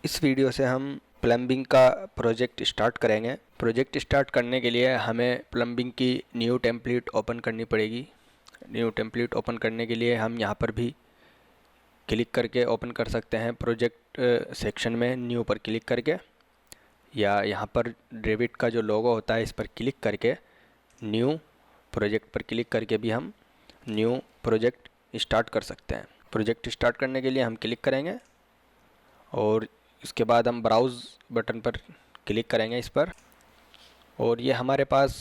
इस वीडियो से हम प्लम्बिंग का प्रोजेक्ट स्टार्ट करेंगे। प्रोजेक्ट स्टार्ट करने के लिए हमें प्लम्बिंग की न्यू टेम्पलेट ओपन करनी पड़ेगी। न्यू टेम्पलेट ओपन करने के लिए हम यहाँ पर भी क्लिक करके ओपन कर सकते हैं। प्रोजेक्ट सेक्शन में न्यू पर क्लिक करके, या यहाँ पर रेविट का जो लोगो होता है इस पर क्लिक करके न्यू प्रोजेक्ट पर क्लिक करके भी हम न्यू प्रोजेक्ट स्टार्ट कर सकते हैं। प्रोजेक्ट स्टार्ट करने के लिए हम क्लिक करेंगे और इसके बाद हम ब्राउज़ बटन पर क्लिक करेंगे इस पर, और ये हमारे पास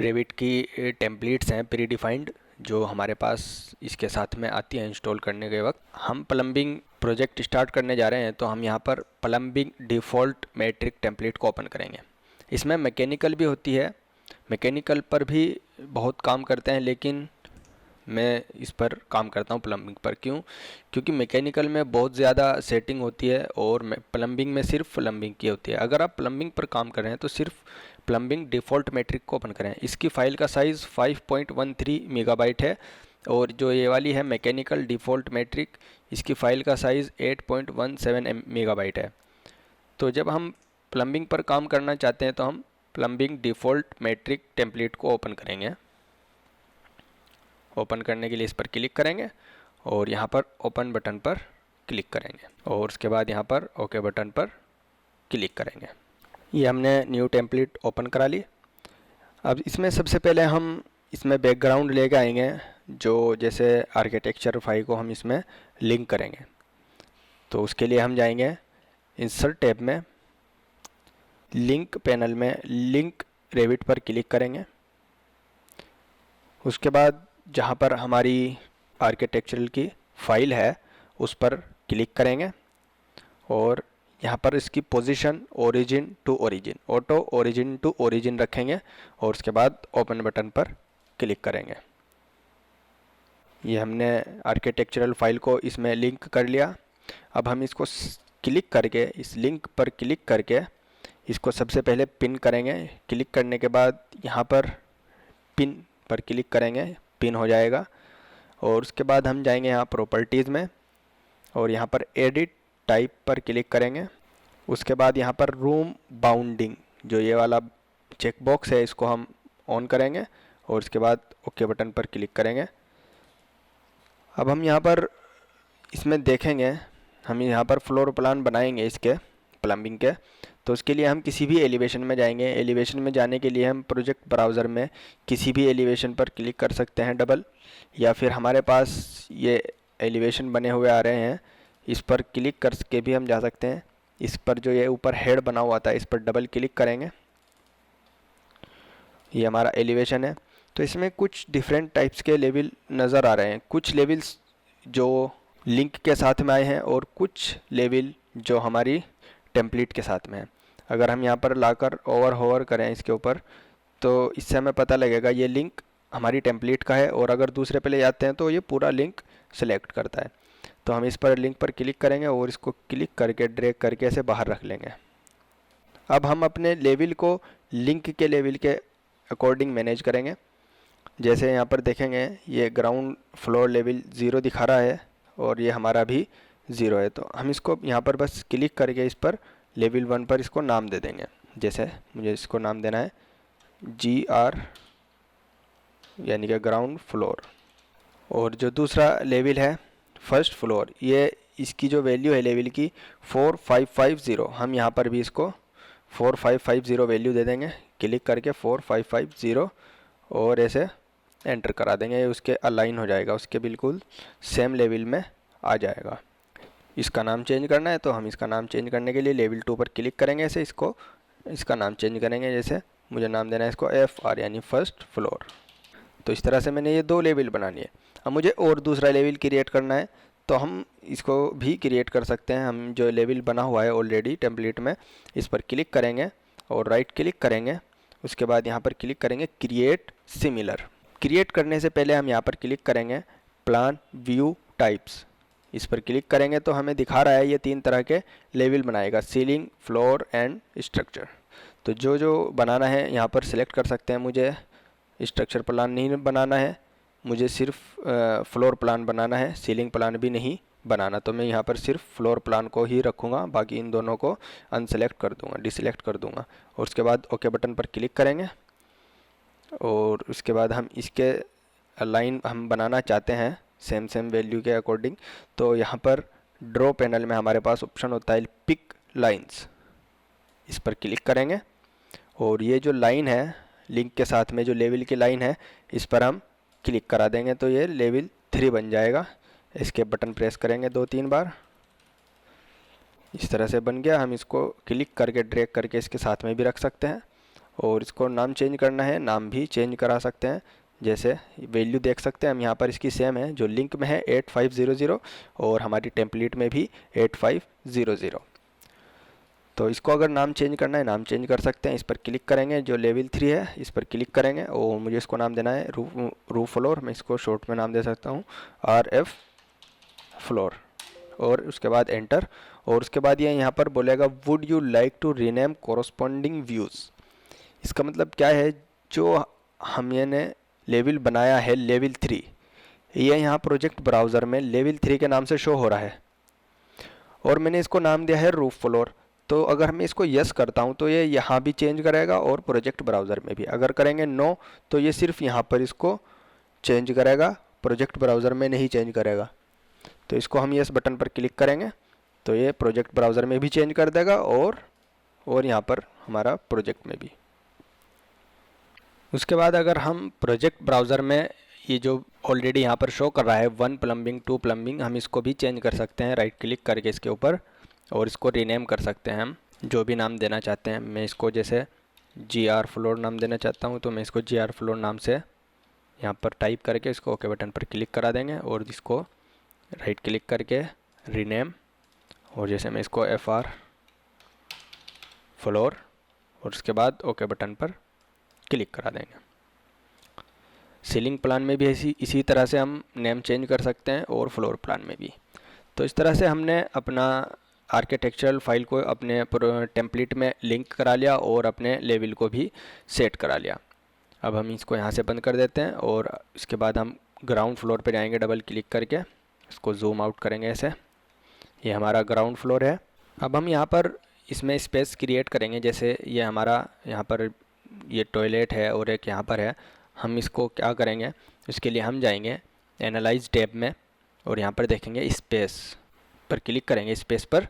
रेविट की टेम्पलेट्स हैं प्री डिफाइंड, जो हमारे पास इसके साथ में आती हैं इंस्टॉल करने के वक्त। हम प्लम्बिंग प्रोजेक्ट स्टार्ट करने जा रहे हैं तो हम यहाँ पर प्लम्बिंग डिफ़ॉल्ट मैट्रिक टेम्पलेट को ओपन करेंगे। इसमें मैकेनिकल भी होती है, मैकेनिकल पर भी बहुत काम करते हैं, लेकिन मैं इस पर काम करता हूँ प्लम्बिंग पर। क्यों? क्योंकि मैकेनिकल में बहुत ज़्यादा सेटिंग होती है और प्लम्बिंग में सिर्फ प्लम्बिंग की होती है। अगर आप प्लम्बिंग पर काम कर रहे हैं तो सिर्फ प्लम्बिंग डिफ़ॉल्ट मैट्रिक को ओपन करें। इसकी फ़ाइल का साइज़ 5.13 मेगाबाइट है, और जो ये वाली है मैकेनिकल डिफ़ॉल्ट मैट्रिक, इसकी फ़ाइल का साइज़ 8.17 मेगाबाइट है। तो जब हम प्लम्बिंग पर काम करना चाहते हैं तो हम प्लम्बिंग डिफ़ॉल्ट मैट्रिक टेम्पलेट को ओपन करेंगे। ओपन करने के लिए इस पर क्लिक करेंगे और यहाँ पर ओपन बटन पर क्लिक करेंगे, और उसके बाद यहाँ पर ओके बटन पर क्लिक करेंगे। ये हमने न्यू टेम्पलेट ओपन करा ली। अब इसमें सबसे पहले हम इसमें बैकग्राउंड लेके आएंगे, जो जैसे आर्किटेक्चर फाइल को हम इसमें लिंक करेंगे। तो उसके लिए हम जाएंगे इंसर्ट टैब में, लिंक पैनल में लिंक रेविट पर क्लिक करेंगे। उसके बाद जहाँ पर हमारी आर्किटेक्चरल की फ़ाइल है उस पर क्लिक करेंगे, और यहाँ पर इसकी position origin to origin, auto origin to origin रखेंगे, और उसके बाद ओपन बटन पर क्लिक करेंगे। ये हमने आर्किटेक्चरल फाइल को इसमें लिंक कर लिया। अब हम इसको क्लिक करके, इस लिंक पर क्लिक करके इसको सबसे पहले पिन करेंगे। क्लिक करने के बाद यहाँ पर पिन पर क्लिक करेंगे, पिन हो जाएगा। और उसके बाद हम जाएंगे यहाँ प्रॉपर्टीज़ में, और यहाँ पर एडिट टाइप पर क्लिक करेंगे। उसके बाद यहाँ पर रूम बाउंडिंग, जो ये वाला चेक बॉक्स है, इसको हम ऑन करेंगे, और उसके बाद ओके बटन पर क्लिक करेंगे। अब हम यहाँ पर इसमें देखेंगे, हम यहाँ पर फ्लोर प्लान बनाएंगे इसके प्लम्बिंग के। तो उसके लिए हम किसी भी एलिवेशन में जाएंगे। एलिवेशन में जाने के लिए हम प्रोजेक्ट ब्राउज़र में किसी भी एलिवेशन पर क्लिक कर सकते हैं डबल, या फिर हमारे पास ये एलिवेशन बने हुए आ रहे हैं, इस पर क्लिक करके भी हम जा सकते हैं। इस पर जो ये ऊपर हेड बना हुआ था, इस पर डबल क्लिक करेंगे। ये हमारा एलिवेशन है। तो इसमें कुछ डिफरेंट टाइप्स के लेवल नज़र आ रहे हैं। कुछ लेवल्स जो लिंक के साथ में आए हैं, और कुछ लेवल जो हमारी टेम्पलेट के साथ में है। अगर हम यहाँ पर लाकर ओवर होवर करें इसके ऊपर, तो इससे हमें पता लगेगा ये लिंक हमारी टेम्पलेट का है, और अगर दूसरे पे ले जाते हैं तो ये पूरा लिंक सेलेक्ट करता है। तो हम इस पर लिंक पर क्लिक करेंगे और इसको क्लिक करके ड्रैग करके ऐसे बाहर रख लेंगे। अब हम अपने लेवल को लिंक के लेवल के अकॉर्डिंग मैनेज करेंगे। जैसे यहाँ पर देखेंगे, ये ग्राउंड फ्लोर लेवल 0 दिखा रहा है, और ये हमारा भी 0 है। तो हम इसको यहाँ पर बस क्लिक करके इस पर लेवल 1 पर इसको नाम दे देंगे। जैसे मुझे इसको नाम देना है GR, यानी कि ग्राउंड फ्लोर। और जो दूसरा लेवल है फर्स्ट फ्लोर, ये इसकी जो वैल्यू है लेवल की 4550, हम यहाँ पर भी इसको 4550 वैल्यू दे देंगे। क्लिक करके 4550 और ऐसे एंटर करा देंगे, उसके अलाइन हो जाएगा, उसके बिल्कुल सेम लेवल में आ जाएगा। इसका नाम चेंज करना है तो हम इसका नाम चेंज करने के लिए लेवल 2 पर क्लिक करेंगे। ऐसे इसका नाम चेंज करेंगे। जैसे मुझे नाम देना है इसको FR, यानी फर्स्ट फ्लोर। तो इस तरह से मैंने ये 2 लेवल बना लिए। अब मुझे और दूसरा लेवल क्रिएट करना है, तो हम इसको भी क्रिएट कर सकते हैं। हम जो लेवल बना हुआ है ऑलरेडी टेम्पलेट में, इस पर क्लिक करेंगे और राइट क्लिक करेंगे। उसके बाद यहाँ पर क्लिक करेंगे क्रिएट सिमिलर। क्रिएट करने से पहले हम यहाँ पर क्लिक करेंगे प्लान व्यू टाइप्स। इस पर क्लिक करेंगे तो हमें दिखा रहा है ये 3 तरह के लेवल बनाएगा, सीलिंग, फ्लोर एंड स्ट्रक्चर। तो जो बनाना है यहाँ पर सिलेक्ट कर सकते हैं। मुझे स्ट्रक्चर प्लान नहीं बनाना है, मुझे सिर्फ फ्लोर प्लान बनाना है, सीलिंग प्लान भी नहीं बनाना, तो मैं यहाँ पर सिर्फ फ्लोर प्लान को ही रखूँगा, बाकी इन दोनों को अनसेलेक्ट कर दूँगा, डिसेलेक्ट कर दूँगा। और उसके बाद ओके बटन पर क्लिक करेंगे और उसके बाद हम इसके लाइन हम बनाना चाहते हैं सेम वैल्यू के अकॉर्डिंग, तो यहाँ पर ड्रॉ पैनल में हमारे पास ऑप्शन होता है पिक लाइन्स, इस पर क्लिक करेंगे और ये जो लाइन है लिंक के साथ में जो लेवल की लाइन है इस पर हम क्लिक करा देंगे, तो ये लेवल 3 बन जाएगा। इसके बटन प्रेस करेंगे 2-3 बार, इस तरह से बन गया। हम इसको क्लिक करके ड्रैग करके इसके साथ में भी रख सकते हैं और इसको नाम चेंज करना है नाम भी चेंज करा सकते हैं। जैसे वैल्यू देख सकते हैं हम यहाँ पर इसकी सेम है, जो लिंक में है 8500 और हमारी टेम्पलेट में भी 8500। तो इसको अगर नाम चेंज करना है नाम चेंज कर सकते हैं। इस पर क्लिक करेंगे, जो लेवल 3 है इस पर क्लिक करेंगे और मुझे इसको नाम देना है रूफ फ्लोर। मैं इसको शॉर्ट में नाम दे सकता हूँ RF फ्लोर और उसके बाद एंटर। और उसके बाद ये यहाँ पर बोलेगा would you like to rename corresponding views. इसका मतलब क्या है, जो हमने लेवल बनाया है लेवल 3, ये यहाँ प्रोजेक्ट ब्राउज़र में लेवल 3 के नाम से शो हो रहा है और मैंने इसको नाम दिया है रूफ फ्लोर। तो अगर मैं इसको यस करता हूँ तो ये यहाँ भी चेंज करेगा और प्रोजेक्ट ब्राउज़र में भी। अगर करेंगे नो तो ये सिर्फ यहाँ पर इसको चेंज करेगा, प्रोजेक्ट ब्राउज़र में नहीं चेंज करेगा। तो इसको हम यस बटन पर क्लिक करेंगे तो ये प्रोजेक्ट ब्राउज़र में भी चेंज कर देगा और यहाँ पर हमारा प्रोजेक्ट में भी। उसके बाद अगर हम प्रोजेक्ट ब्राउज़र में ये जो ऑलरेडी यहाँ पर शो कर रहा है 1 प्लम्बिंग 2 प्लम्बिंग, हम इसको भी चेंज कर सकते हैं राइट क्लिक करके इसके ऊपर और इसको रीनेम कर सकते हैं हम जो भी नाम देना चाहते हैं। मैं इसको जैसे GR फ्लोर नाम देना चाहता हूँ तो मैं इसको GR फ्लोर नाम से यहाँ पर टाइप करके इसको ओके बटन पर क्लिक करा देंगे और इसको राइट क्लिक करके रीनेम और जैसे मैं इसको FR फ्लोर और उसके बाद ओके बटन पर क्लिक करा देंगे। सीलिंग प्लान में भी इसी तरह से हम नेम चेंज कर सकते हैं और फ्लोर प्लान में भी। तो इस तरह से हमने अपना आर्किटेक्चरल फाइल को अपने टेम्पलेट में लिंक करा लिया और अपने लेवल को भी सेट करा लिया। अब हम इसको यहाँ से बंद कर देते हैं और इसके बाद हम ग्राउंड फ्लोर पे जाएंगे, डबल क्लिक करके इसको जूम आउट करेंगे ऐसे। ये हमारा ग्राउंड फ्लोर है। अब हम यहाँ पर इसमें स्पेस क्रिएट करेंगे, जैसे ये हमारा यहाँ पर ये टॉयलेट है और एक यहाँ पर है। हम इसको क्या करेंगे, इसके लिए हम जाएंगे एनालाइज टैब में और यहाँ पर देखेंगे स्पेस पर क्लिक करेंगे, स्पेस पर,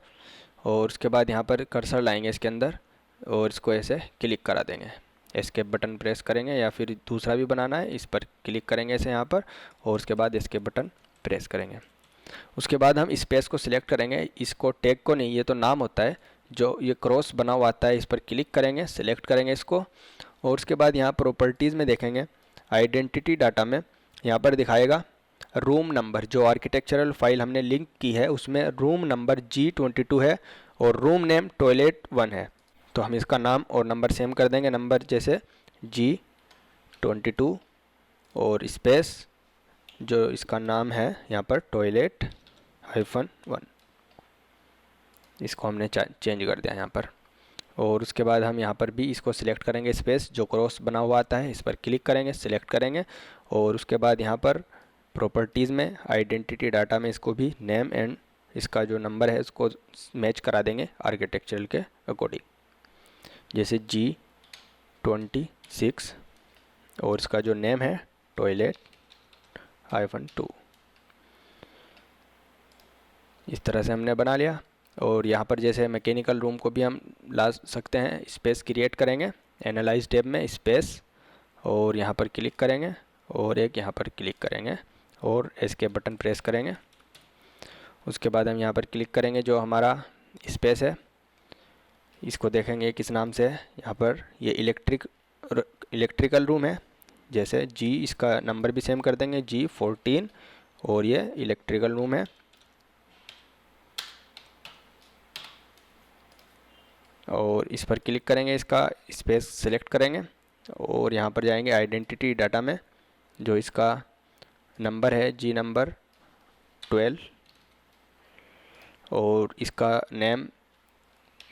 और उसके बाद यहाँ पर कर्सर लाएंगे इसके अंदर और इसको ऐसे क्लिक करा देंगे। एस्केप बटन प्रेस करेंगे या फिर दूसरा भी बनाना है, इस पर क्लिक करेंगे ऐसे यहाँ पर और उसके बाद एस्केप बटन प्रेस करेंगे। उसके बाद हम स्पेस को सिलेक्ट करेंगे, इसको टैग को नहीं, ये तो नाम होता है, जो ये क्रॉस बना हुआ आता है इस पर क्लिक करेंगे, सिलेक्ट करेंगे इसको और उसके बाद यहाँ प्रॉपर्टीज़ में देखेंगे आइडेंटिटी डाटा में यहाँ पर दिखाएगा रूम नंबर। जो आर्किटेक्चरल फाइल हमने लिंक की है उसमें रूम नंबर G22 है और रूम नेम टॉयलेट 1 है। तो हम इसका नाम और नंबर सेम कर देंगे, नंबर जैसे G22 और स्पेस जो इसका नाम है यहाँ पर टॉयलेट-1, इसको हमने चेंज कर दिया यहाँ पर। और उसके बाद हम यहाँ पर भी इसको सिलेक्ट करेंगे, स्पेस जो क्रॉस बना हुआ आता है इस पर क्लिक करेंगे, सिलेक्ट करेंगे और उसके बाद यहाँ पर प्रॉपर्टीज़ में आइडेंटिटी डाटा में इसको भी नेम एंड इसका जो नंबर है उसको मैच करा देंगे आर्किटेक्चरल के अकॉर्डिंग, जैसे G26 और इसका जो नेम है टॉयलेट-2। इस तरह से हमने बना लिया। और यहाँ पर जैसे मैकेनिकल रूम को भी हम ला सकते हैं, स्पेस क्रिएट करेंगे एनालाइज टैब में स्पेस और यहाँ पर क्लिक करेंगे और एक यहाँ पर क्लिक करेंगे और एस्केप बटन प्रेस करेंगे। उसके बाद हम यहाँ पर क्लिक करेंगे, जो हमारा स्पेस है इसको देखेंगे किस नाम से है। यहाँ पर ये इलेक्ट्रिकल रूम है, जैसे G, इसका नंबर भी सेम कर देंगे G14 और ये इलेक्ट्रिकल रूम है। और इस पर क्लिक करेंगे, इसका स्पेस सेलेक्ट करेंगे और यहाँ पर जाएंगे आइडेंटिटी डाटा में, जो इसका नंबर है G नंबर 12 और इसका नेम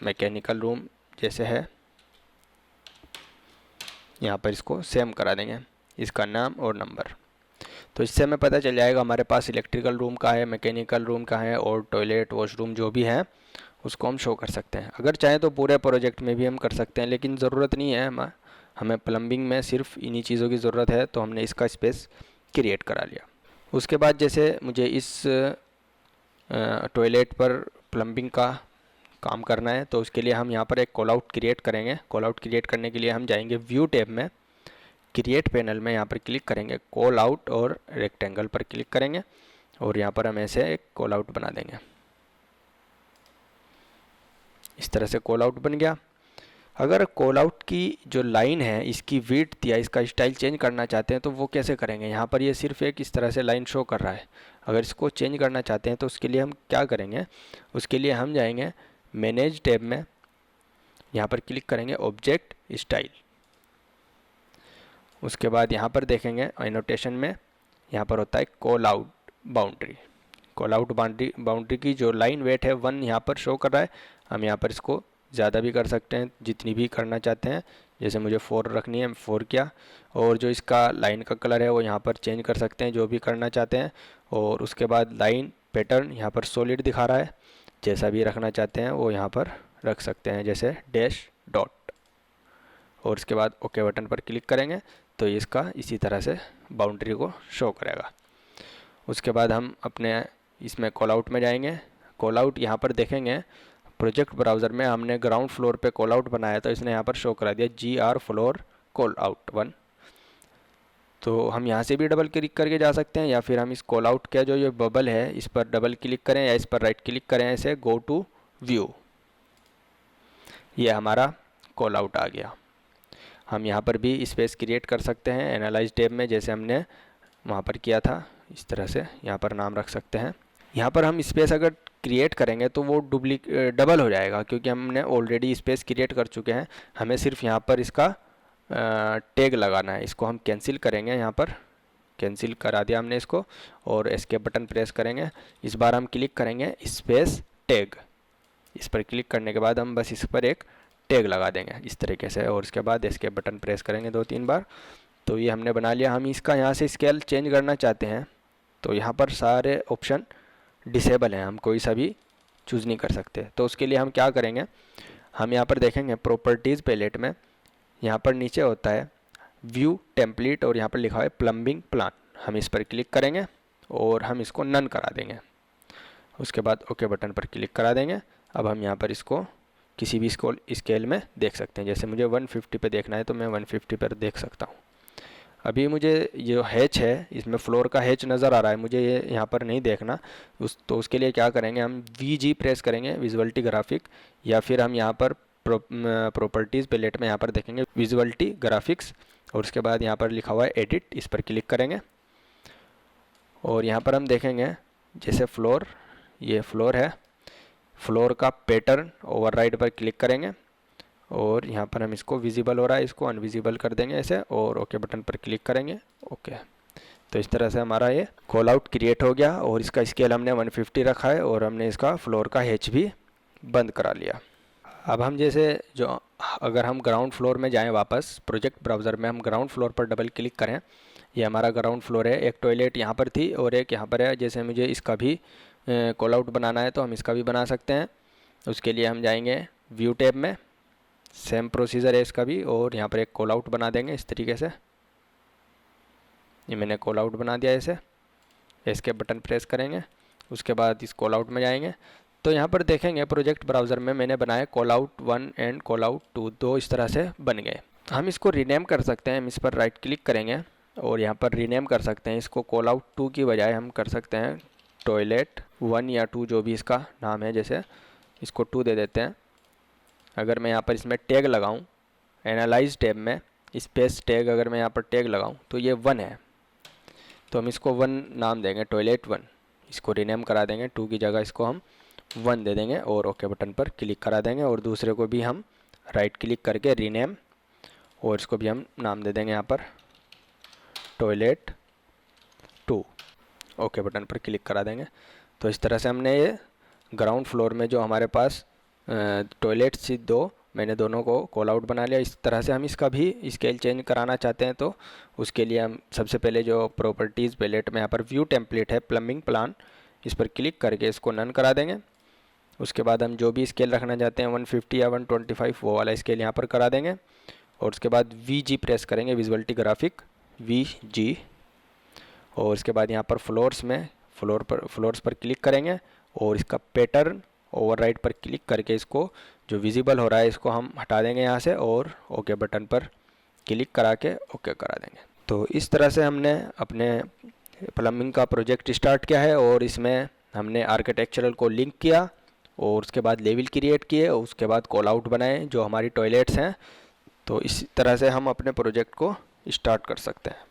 मैकेनिकल रूम जैसे है यहाँ पर इसको सेम करा देंगे, इसका नाम और नंबर। तो इससे हमें पता चल जाएगा हमारे पास इलेक्ट्रिकल रूम का है, मैकेनिकल रूम का है और टॉयलेट वॉशरूम जो भी है उसको हम शो कर सकते हैं। अगर चाहें तो पूरे प्रोजेक्ट में भी हम कर सकते हैं, लेकिन ज़रूरत नहीं है। हमें प्लम्बिंग में सिर्फ इन्हीं चीज़ों की ज़रूरत है, तो हमने इसका स्पेस क्रिएट करा लिया। उसके बाद जैसे मुझे इस टॉयलेट पर प्लम्बिंग का काम करना है, तो उसके लिए हम यहाँ पर एक कॉल आउट क्रिएट करेंगे। कॉल आउट क्रिएट करने के लिए हम जाएंगे व्यू टैब में, क्रिएट पैनल में यहाँ पर क्लिक करेंगे, कॉल आउट और रेक्टेंगल पर क्लिक करेंगे और यहाँ पर हम ऐसे एक कॉल आउट बना देंगे। इस तरह से कॉल आउट बन गया। अगर कॉल आउट की जो लाइन है इसकी विड्थ या इसका स्टाइल चेंज करना चाहते हैं तो वो कैसे करेंगे। यहाँ पर ये सिर्फ एक इस तरह से लाइन शो कर रहा है। अगर इसको चेंज करना चाहते हैं तो उसके लिए हम क्या करेंगे, उसके लिए हम जाएंगे मैनेज टैब में, यहाँ पर क्लिक करेंगे ऑब्जेक्ट स्टाइल। उसके बाद यहाँ पर देखेंगे एनोटेशन में यहाँ पर होता है call out boundary. Call out boundary की जो लाइन वेट है 1 यहाँ पर शो कर रहा है। हम यहाँ पर इसको ज़्यादा भी कर सकते हैं, जितनी भी करना चाहते हैं। जैसे मुझे 4 रखनी है, 4 किया। और जो इसका लाइन का कलर है वो यहाँ पर चेंज कर सकते हैं, जो भी करना चाहते हैं। और उसके बाद लाइन पैटर्न यहाँ पर सॉलिड दिखा रहा है, जैसा भी रखना चाहते हैं वो यहाँ पर रख सकते हैं, जैसे डैश डॉट। और उसके बाद ओके बटन पर क्लिक करेंगे तो इसका इसी तरह से बाउंड्री को शो करेगा। उसके बाद हम अपने इसमें कॉल आउट में जाएंगे। कॉल आउट यहाँ पर देखेंगे प्रोजेक्ट ब्राउज़र में हमने ग्राउंड फ्लोर पे कॉल आउट बनाया, तो इसने यहाँ पर शो करा दिया GR फ्लोर कॉल आउट 1। तो हम यहाँ से भी डबल क्लिक करके जा सकते हैं, या फिर हम इस कॉल आउट का जो ये बबल है इस पर डबल क्लिक करें या इस पर राइट क्लिक करें, ऐसे गो टू व्यू। ये हमारा कॉल आउट आ गया। हम यहाँ पर भी स्पेस क्रिएट कर सकते हैं एनालाइज टैब में, जैसे हमने वहाँ पर किया था। इस तरह से यहाँ पर नाम रख सकते हैं। यहाँ पर हम स्पेस अगर क्रिएट करेंगे तो वो डबल हो जाएगा, क्योंकि हमने ऑलरेडी स्पेस क्रिएट कर चुके हैं। हमें सिर्फ यहाँ पर इसका टैग लगाना है। इसको हम कैंसिल करेंगे, यहाँ पर कैंसिल करा दिया हमने इसको, और एस्केप बटन प्रेस करेंगे। इस बार हम क्लिक करेंगे स्पेस टैग। इस पर क्लिक करने के बाद हम बस इस पर एक टैग लगा देंगे इस तरीके से, और उसके बाद एस्केप बटन प्रेस करेंगे 2-3 बार। तो ये हमने बना लिया। हम इसका यहाँ से स्केल चेंज करना चाहते हैं तो यहाँ पर सारे ऑप्शन डिसेबल हैं, हम कोई सा भी चूज़ नहीं कर सकते। तो उसके लिए हम क्या करेंगे, हम यहाँ पर देखेंगे प्रॉपर्टीज़ पैलेट में, यहाँ पर नीचे होता है व्यू टेम्पलेट और यहाँ पर लिखा है प्लम्बिंग प्लान। हम इस पर क्लिक करेंगे और हम इसको नन करा देंगे। उसके बाद ओके बटन पर क्लिक करा देंगे। अब हम यहाँ पर इसको किसी भी स्केल में देख सकते हैं। जैसे मुझे 150 पे देखना है तो मैं 150 पर देख सकता हूँ। अभी मुझे जो हैच है इसमें फ्लोर का हैच नज़र आ रहा है, मुझे ये यहाँ पर नहीं देखना। तो उसके लिए क्या करेंगे, हम VG प्रेस करेंगे, विजुअलिटी ग्राफिक, या फिर हम यहाँ पर प्रॉपर्टीज़ पैलेट में यहाँ पर देखेंगे विजुअलिटी ग्राफिक्स, और उसके बाद यहाँ पर लिखा हुआ है एडिट, इस पर क्लिक करेंगे। और यहाँ पर हम देखेंगे जैसे फ्लोर, ये फ्लोर है, फ्लोर का पैटर्न ओवरराइड पर क्लिक करेंगे और यहाँ पर हम इसको विजिबल हो रहा है इसको अनविजिबल कर देंगे ऐसे, और ओके बटन पर क्लिक करेंगे। ओके, तो इस तरह से हमारा ये कॉल आउट क्रिएट हो गया, और इसका स्केल हमने 150 रखा है, और हमने इसका फ्लोर का हैच भी बंद करा लिया। अब हम जैसे जो अगर हम ग्राउंड फ्लोर में जाएं, वापस प्रोजेक्ट ब्राउज़र में हम ग्राउंड फ्लोर पर डबल क्लिक करें, ये हमारा ग्राउंड फ्लोर है। एक टॉयलेट यहाँ पर थी और एक यहाँ पर है। जैसे मुझे इसका भी कॉल आउट बनाना है तो हम इसका भी बना सकते हैं। उसके लिए हम जाएंगे व्यू टैब में, सेम प्रोसीजर है इसका भी, और यहाँ पर एक कॉल आउट बना देंगे इस तरीके से। ये मैंने कॉल आउट बना दिया ऐसे, इसके बटन प्रेस करेंगे। उसके बाद इस कॉल आउट में जाएंगे तो यहाँ पर देखेंगे प्रोजेक्ट ब्राउज़र में मैंने बनाया call out 1 and call out 2, दो इस तरह से बन गए। हम इसको रीनेम कर सकते हैं। हम इस पर राइट क्लिक करेंगे और यहाँ पर रीनेम कर सकते हैं। इसको कॉल आउट 2 की बजाय हम कर सकते हैं टॉयलेट 1 या 2, जो भी इसका नाम है। जैसे इसको 2 दे देते हैं। अगर मैं यहाँ पर इसमें टैग लगाऊँ, एनालाइज टैब में स्पेस टैग, अगर मैं यहाँ पर टैग लगाऊँ तो ये 1 है, तो हम इसको 1 नाम देंगे, टॉयलेट 1। इसको रीनेम करा देंगे, 2 की जगह इसको हम 1 दे देंगे और ओके बटन पर क्लिक करा देंगे। और दूसरे को भी हम राइट क्लिक करके रीनेम, और इसको भी हम नाम दे देंगे यहाँ पर टॉयलेट 2, ओके बटन पर क्लिक करा देंगे। तो इस तरह से हमने ये ग्राउंड फ्लोर में जो हमारे पास टॉयलेट थी 2, मैंने दोनों को कॉल आउट बना लिया। इस तरह से हम इसका भी स्केल चेंज कराना चाहते हैं तो उसके लिए हम सबसे पहले जो प्रॉपर्टीज़ पैलेट में यहाँ पर व्यू टेम्पलेट है प्लम्बिंग प्लान, इस पर क्लिक करके इसको नन करा देंगे। उसके बाद हम जो भी स्केल रखना चाहते हैं 150 या 125 वो वाला स्केल यहाँ पर करा देंगे। और उसके बाद VG प्रेस करेंगे, विजुअलिटी ग्राफिक VG। और इसके बाद यहाँ पर फ्लोर्स पर क्लिक करेंगे और इसका पैटर्न ओवरराइड पर क्लिक करके इसको जो विजिबल हो रहा है इसको हम हटा देंगे यहाँ से और ओके बटन पर क्लिक करा के ओके करा देंगे। तो इस तरह से हमने अपने प्लम्बिंग का प्रोजेक्ट स्टार्ट किया है और इसमें हमने आर्किटेक्चरल को लिंक किया और उसके बाद लेवल क्रिएट किए और उसके बाद कॉल आउट बनाए जो हमारी टॉयलेट्स हैं। तो इस तरह से हम अपने प्रोजेक्ट को स्टार्ट कर सकते हैं।